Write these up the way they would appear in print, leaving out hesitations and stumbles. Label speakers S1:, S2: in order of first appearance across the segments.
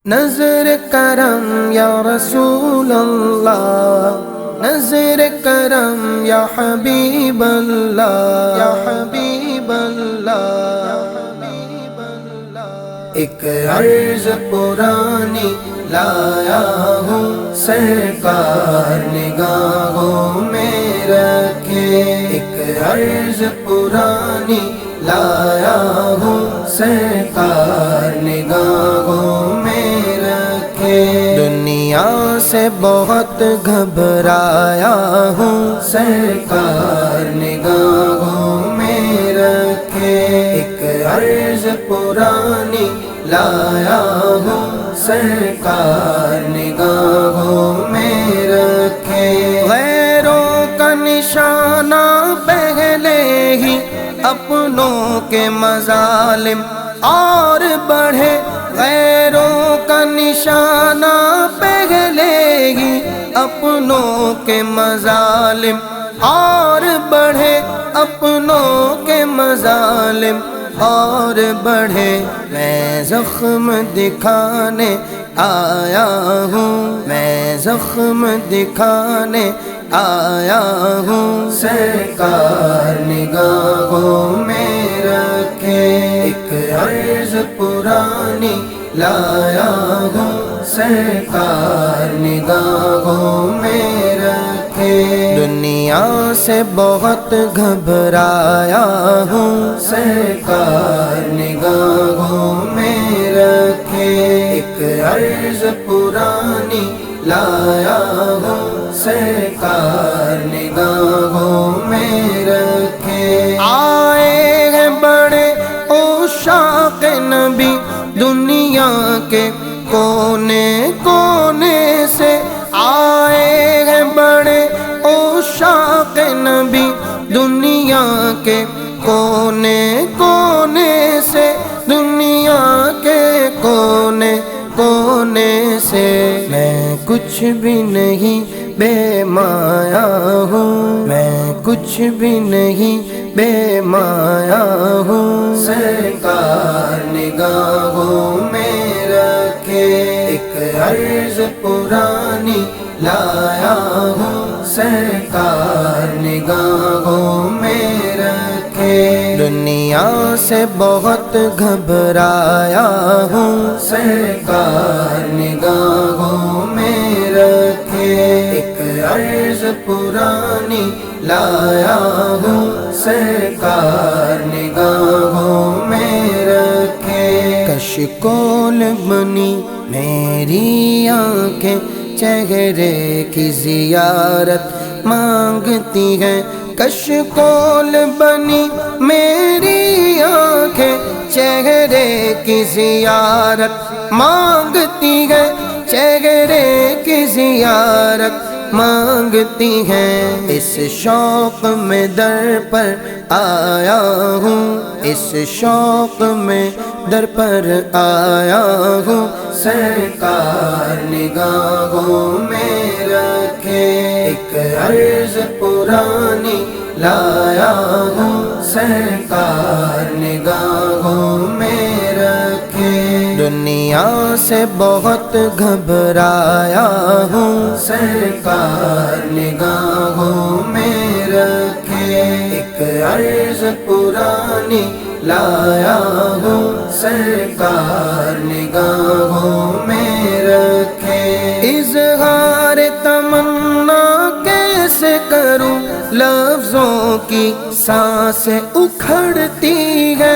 S1: نظر کرم یا رسول اللہ، نظر کرم یا حبیب اللہ، یا حبیب اللہ۔ ایک عرض پرانی لایا ہوں سرکار نگاہوں میں رکھے، ایک عرض پرانی لایا ہوں سرکار نگاہوں میں رکھے۔ دنیا سے بہت گھبرایا ہوں سرکار نگاہوں میں رکھے، ایک عرض پرانی لایا ہوں سرکار نگاہوں میں رکھے۔ غیروں کا نشانہ پہلے ہی اپنوں کے مظالم اور بڑھے، غیروں کا نشانہ پہلے ہی اپنوں کے مظالم اور بڑھے، اپنوں کے مظالم اور بڑھے۔ میں زخم دکھانے آیا ہوں، میں زخم دکھانے آیا ہوں سرکار نگاہوں میں رکھے، ایک عرض پرانی لایا ہوں سرکار نگاہوں میں رکھے۔ دنیا سے بہت گھبرایا ہوں سرکار نگاہوں میں رکھے، ایک عرض پرانی لایا ہوں سرکار نگاہوں میں رکھے۔ آئے ہیں بڑے عشاق نبی دنیا کے کونے کونے سے، آئے ہیں بڑے عشاق نبی دنیا کے کونے کونے سے، دنیا کے کونے کونے سے۔ میں کچھ بھی نہیں بے مایا ہوں، میں کچھ بھی نہیں بے مایا ہوں سرکار نگاہوں میں رکھے، ایک عرض پرانی لایا ہوں سرکار نگاہوں میں رکھے۔ دنیا سے بہت گھبرایا ہوں سرکار نگاہوں میں رکھے، ایک عرض پرانی لایا ہوں سرکار نگاہوں میں رکھے۔ کشکول بنی میری آنکھیں چہرے کی زیارت مانگتی ہیں، کشکول بنی میری آنکھیں چہرے کی زیارت مانگتی ہیں، چہرے کی زیارت مانگتی ہیں۔ اس شوق میں در پر آیا ہوں، اس شوق میں در پر آیا ہوں سرکار نگاہوں میں رکھے، ایک عرض پرانی لایا ہوں سرکار نگاہوں میں رکھے۔ دنیا سے بہت گھبرایا ہوں سرکار نگاہوں میں رکھے، ایک عرض پرانی لایا ہوں سرکار نگاہوں میں رکھے۔ اظہار تمنا کیسے کروں، لفظوں کی سانسیں اکھڑتی ہے،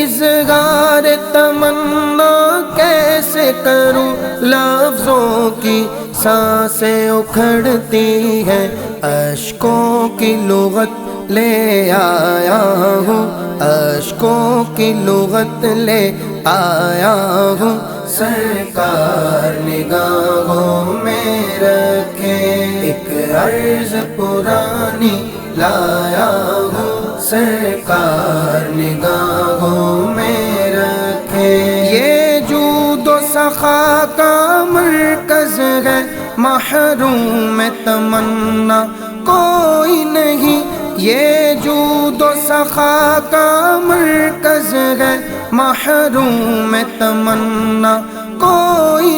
S1: اظہار تمنا کیسے کروں، لفظوں کی سانسیں اکھڑتی ہے۔ اشکوں کی لغت لے آیا ہوں، اشکوں کی لغت لے آیا ہوں سرکار نگاہوں میں رکھے، ایک عرض پرانی لایا ہوں سرکار نگاہوں میں رکھے۔ یہ جود و سخا کا مرکز ہے، محروم تمنا کوئی نہیں، یہ جود و سخا کا مرکز ہے، محروم تمنا کوئی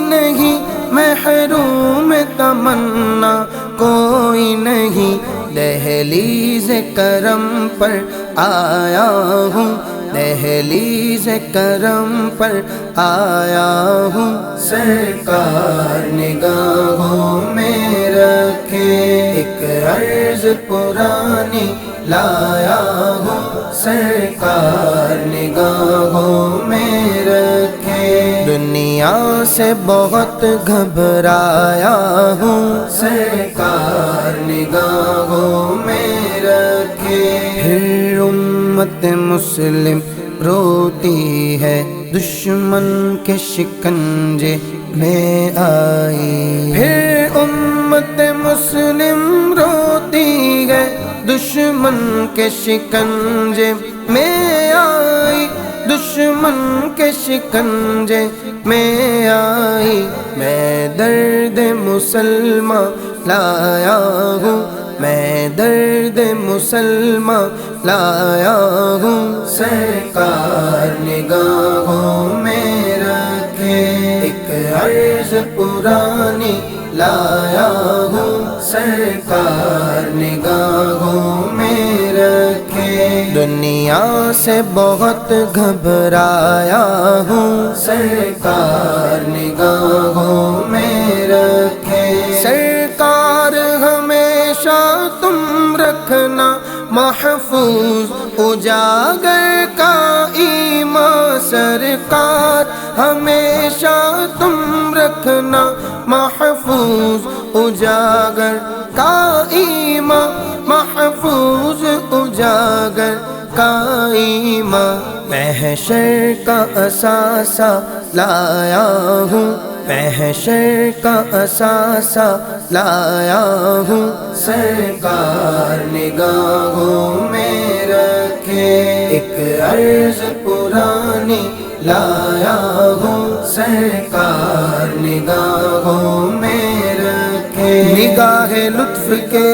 S1: نہیں، دہلیز کرم پر آیا ہوں، دہلیز کرم پر آیا ہوں، سرکار نگاہوں میں رکھے ایک عرض پرانی لایا ہوں، سرکار نگاہوں میں رکھے دنیا سے بہت گھبرایا ہوں، سرکار نگاہوں میں رکھے پھر امت مسلم روتی ہے دشمن کے شکنجے میں آئی، پھر امت مسلم روتی ہے دشمن کے شکنجے میں آئی، دشمن کے شکنجے میں آئی، میں درد مسلمان لایا ہوں، میں درد مسلمان لایا ہوں، سرکار نگاہوں میں رکھے ایک عرض پرانی لایا ہوں، سرکار نگاہوں میں رکھے دنیا سے بہت گھبرایا ہوں، سرکار نگاہوں میں رکھے سرکار ہمیشہ تم رکھنا محفوظ اجاگر کا ایمان، سرکار ہمیشہ تم رکھنا محفوظ اجاگر کا ایمان، محفوظ اجاگر کا ایمان، محشر کا اثاثہ لایا ہوں، محشر کا اثاثہ لایا ہوں، سرکار نگاہوں میں رکھے ایک عرض پرانی لایا ہوں، سرکار نگاہوں میں رکھے نگاہ لطف کے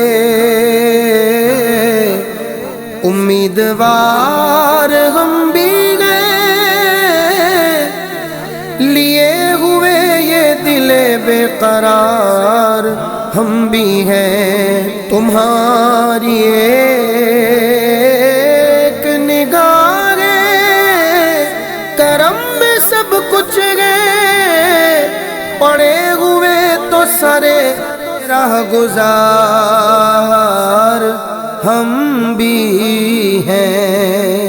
S1: امیدوار ہم بھی گئے، لیے ہوئے یہ دل بے قرار ہم بھی ہیں، تمہاری ایک نگاہ کرم میں سب کچھ گئے، پڑے ہوئے تو سرے راہ گزار ہم بھی ہیں۔